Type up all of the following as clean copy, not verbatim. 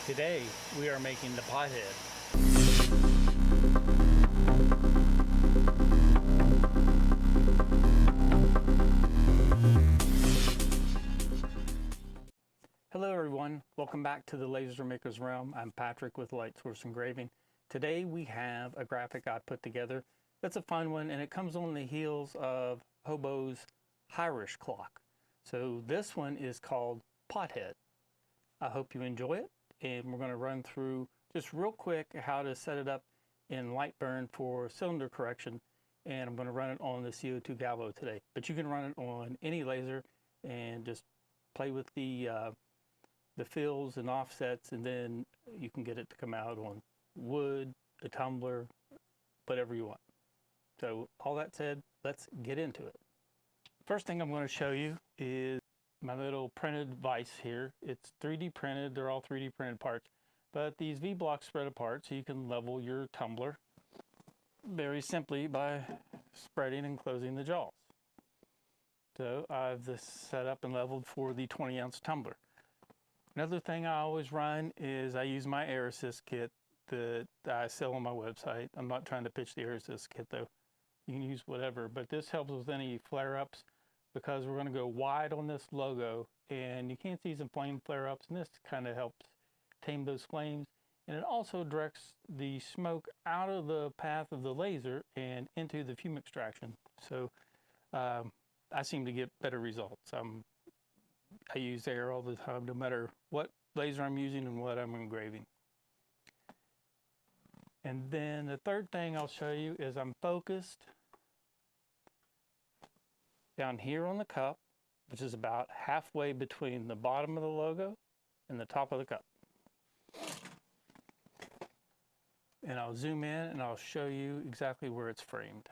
Today we are making the Pothead. Hello everyone, welcome back to the Laser Maker's Realm. I'm Patrick with Lightsource Engraving. Today we have a graphic I put together that's a fun one, and it comes on the heels of Hobo's Irish clock. So this one is called Pothead. I hope you enjoy it, and we're going to run through just real quick how to set it up in LightBurn for cylinder correction, and I'm going to run it on the CO2 Galvo today. But you can run it on any laser and just play with the fills and offsets, and then you can get it to come out on wood, a tumbler, whatever you want. So all that said, let's get into it. First thing I'm going to show you is my little printed vise here. It's 3D printed. They're all 3D printed parts, but these V blocks spread apart so you can level your tumbler very simply by spreading and closing the jaws. So I've this set up and leveled for the 20-ounce tumbler. Another thing I always run is I use my air assist kit that I sell on my website. I'm not trying to pitch the air assist kit though. You can use whatever, but this helps with any flare-ups, because we're going to go wide on this logo and you can't see some flame flare-ups, and this kind of helps tame those flames, and it also directs the smoke out of the path of the laser and into the fume extraction. So I seem to get better results. I use air all the time, no matter what laser I'm using and what I'm engraving. And then the third thing I'll show you is I'm focused down here on the cup, which is about halfway between the bottom of the logo and the top of the cup. And I'll zoom in and I'll show you exactly where it's framed.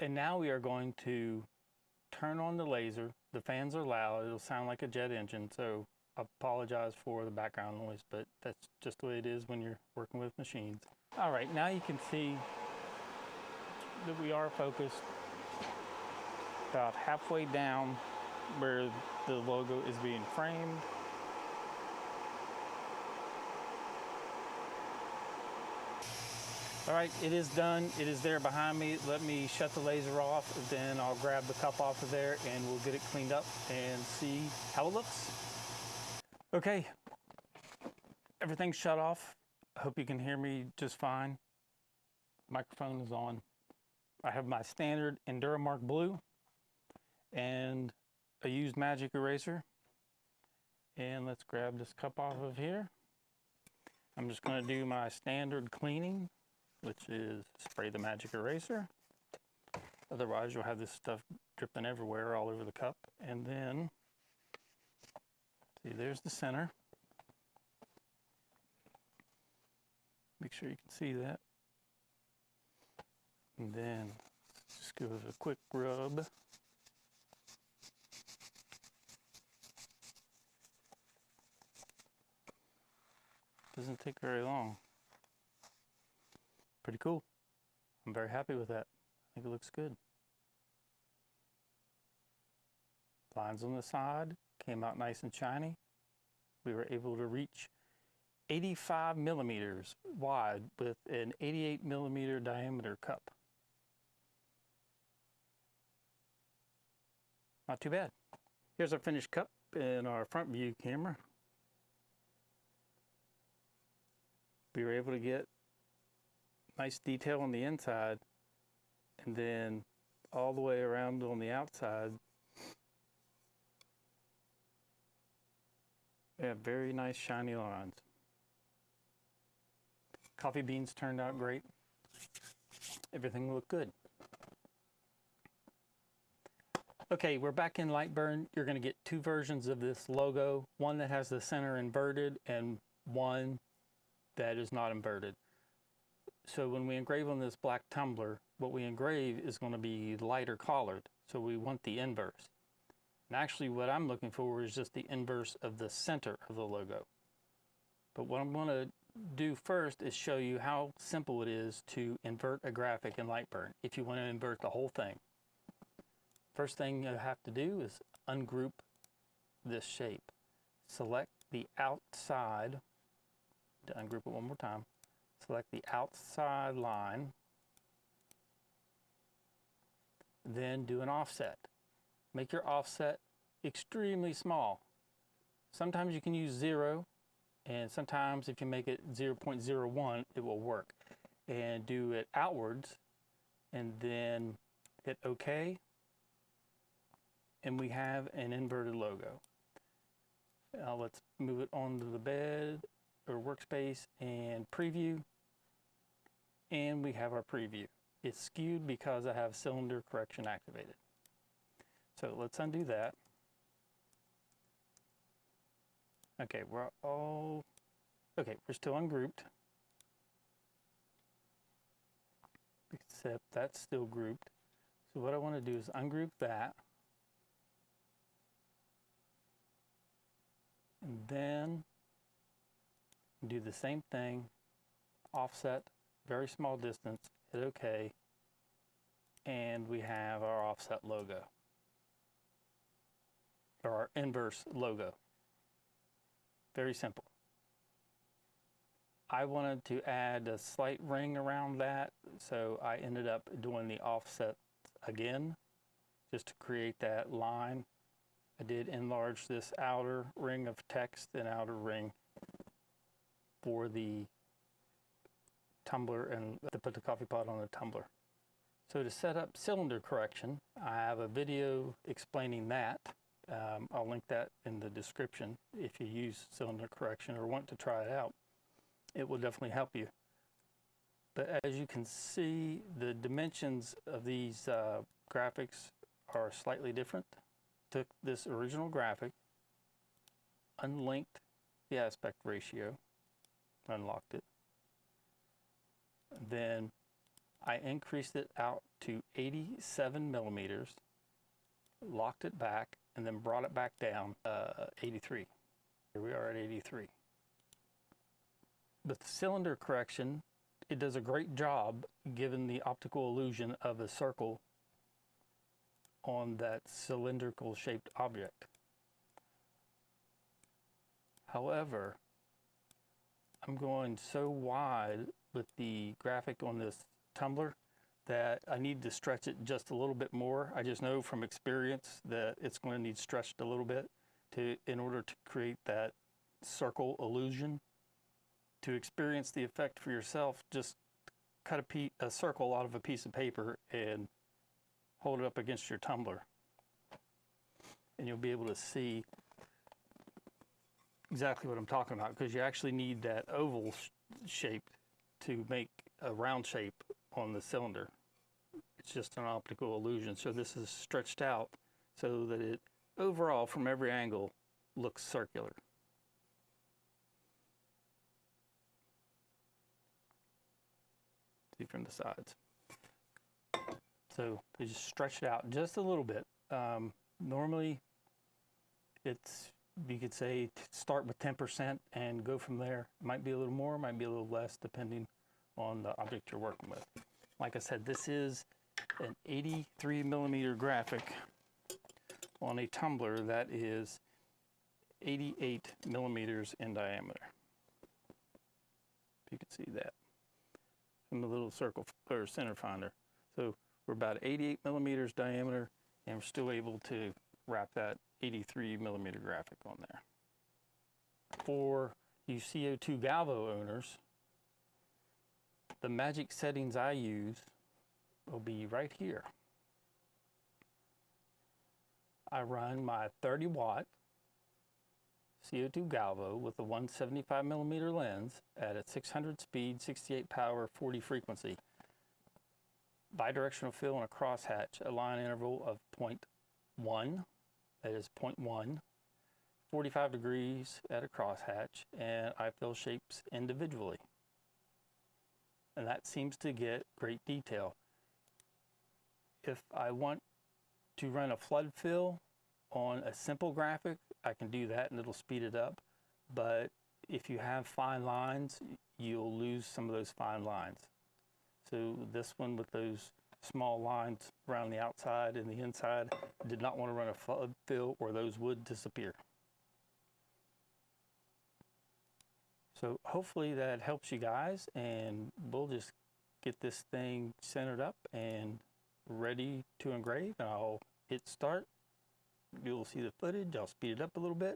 And now we are going to turn on the laser. The fans are loud. It'll sound like a jet engine, so I apologize for the background noise, but that's just the way it is when you're working with machines. All right, now you can see that we are focused about halfway down where the logo is being framed. All right, it is done. It is there behind me. Let me shut the laser off, then I'll grab the cup off of there and we'll get it cleaned up and see how it looks. Okay, everything's shut off. I hope you can hear me just fine. Microphone is on. I have my standard Enduramark blue and a used magic eraser. And let's grab this cup off of here. I'm just going to do my standard cleaning, which is spray the magic eraser. Otherwise you'll have this stuff dripping everywhere all over the cup. And then, see, there's the center. Make sure you can see that. And then just give it a quick rub. Doesn't take very long. Pretty cool. I'm very happy with that. I think it looks good. Lines on the side came out nice and shiny. We were able to reach 85 millimeters wide with an 88 millimeter diameter cup. Not too bad. Here's our finished cup. in our front view camera, we were able to get nice detail on the inside, and then all the way around on the outside, we have very nice shiny lines. Coffee beans turned out great. Everything looked good. Okay, we're back in LightBurn. You're going to get two versions of this logo, one that has the center inverted and one that is not inverted. So when we engrave on this black tumbler, what we engrave is going to be lighter colored. So we want the inverse. And actually what I'm looking for is just the inverse of the center of the logo. But what I'm going to do first is show you how simple it is to invert a graphic in LightBurn if you want to invert the whole thing. First thing you have to do is ungroup this shape. Select the outside, to ungroup it one more time, select the outside line, then do an offset. Make your offset extremely small. Sometimes you can use 0, and sometimes if you make it 0.01, it will work. And do it outwards, and then hit OK, and we have an inverted logo. Now let's move it onto the bed or workspace and preview, and we have our preview. It's skewed because I have cylinder correction activated. So let's undo that. Okay, we're still ungrouped, except that's still grouped. So what I want to do is ungroup that, and then do the same thing, offset, very small distance, hit OK, and we have our offset logo, or our inverse logo. Very simple. I wanted to add a slight ring around that, so I ended up doing the offset again, just to create that line. I did enlarge this outer ring of text and outer ring for the tumbler and to put the coffee pot on the tumbler. So to set up cylinder correction, I have a video explaining that. I'll link that in the description. If you use cylinder correction or want to try it out, it will definitely help you. But as you can see, the dimensions of these graphics are slightly different. Took this original graphic, unlinked the aspect ratio, unlocked it. Then I increased it out to 87 millimeters, locked it back, and then brought it back down 83. Here we are at 83. With cylinder correction, it does a great job given the optical illusion of a circle on that cylindrical shaped object. However, I'm going so wide with the graphic on this tumbler that I need to stretch it just a little bit more. I just know from experience that it's going to need stretched a little bit in order to create that circle illusion. To experience the effect for yourself, just cut a circle out of a piece of paper and hold it up against your tumbler, and you'll be able to see exactly what I'm talking about, because you actually need that oval shape to make a round shape on the cylinder. It's just an optical illusion. So this is stretched out so that it overall from every angle looks circular. See from the sides. So you just stretch it out just a little bit. Normally it's, you could say, start with 10% and go from there. It might be a little more, might be a little less, depending on the object you're working with. Like I said, this is an 83 millimeter graphic on a tumbler that is 88 millimeters in diameter. If you can see that from the little circle or center finder. So we're about 88 millimeters diameter, and we're still able to wrap that 83mm graphic on there. For you CO2 Galvo owners, the magic settings I use will be right here. I run my 30-watt CO2 Galvo with a 175mm lens at a 600 speed, 68 power, 40 frequency. Bidirectional fill and a crosshatch, a line interval of 0.1, that is 0.1, 45 degrees at a crosshatch, and I fill shapes individually. And that seems to get great detail. If I want to run a flood fill on a simple graphic, I can do that and it'll speed it up. But if you have fine lines, you'll lose some of those fine lines. So this one with those small lines around the outside and the inside, did not want to run a flood fill or those would disappear. So hopefully that helps you guys, and we'll just get this thing centered up and ready to engrave, and I'll hit start. You'll see the footage. I'll speed it up a little bit.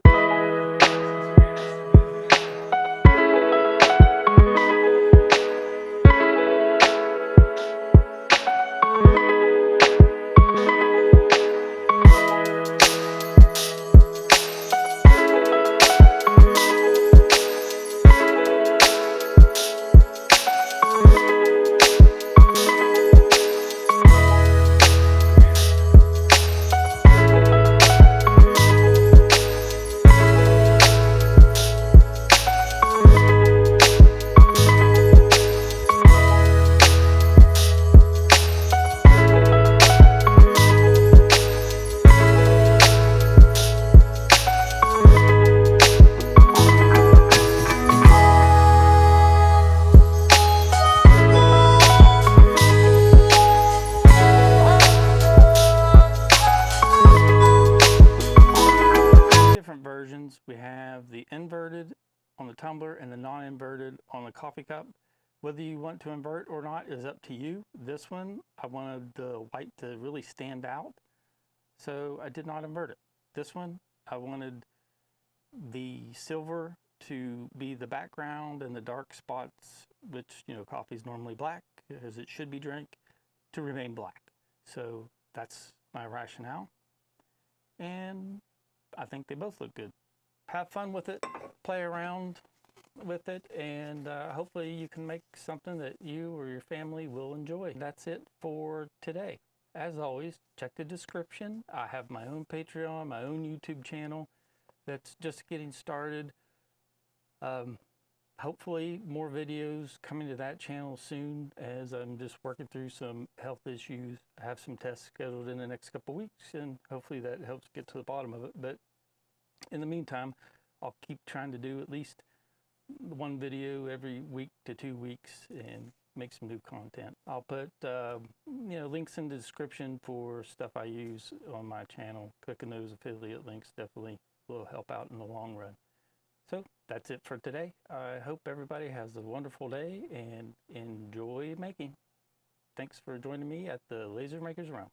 Versions. We have the inverted on the tumbler and the non-inverted on the coffee cup. Whether you want to invert or not is up to you. This one, I wanted the white to really stand out, so I did not invert it. This one, I wanted the silver to be the background and the dark spots, which, you know, coffee is normally black, as it should be drank, to remain black. So that's my rationale. And I think they both look good. Have fun with it, play around with it, and hopefully you can make something that you or your family will enjoy. That's it for today. As always, check the description. I have my own Patreon, my own YouTube channel that's just getting started. Hopefully more videos coming to that channel soon, as I'm just working through some health issues. I have some tests scheduled in the next couple of weeks, and hopefully that helps get to the bottom of it. But in the meantime, I'll keep trying to do at least one video every week to 2 weeks and make some new content. I'll put links in the description for stuff I use on my channel. Clicking those affiliate links definitely will help out in the long run. So that's it for today. I hope everybody has a wonderful day and enjoy making. Thanks for joining me at the Laser Maker's Realm.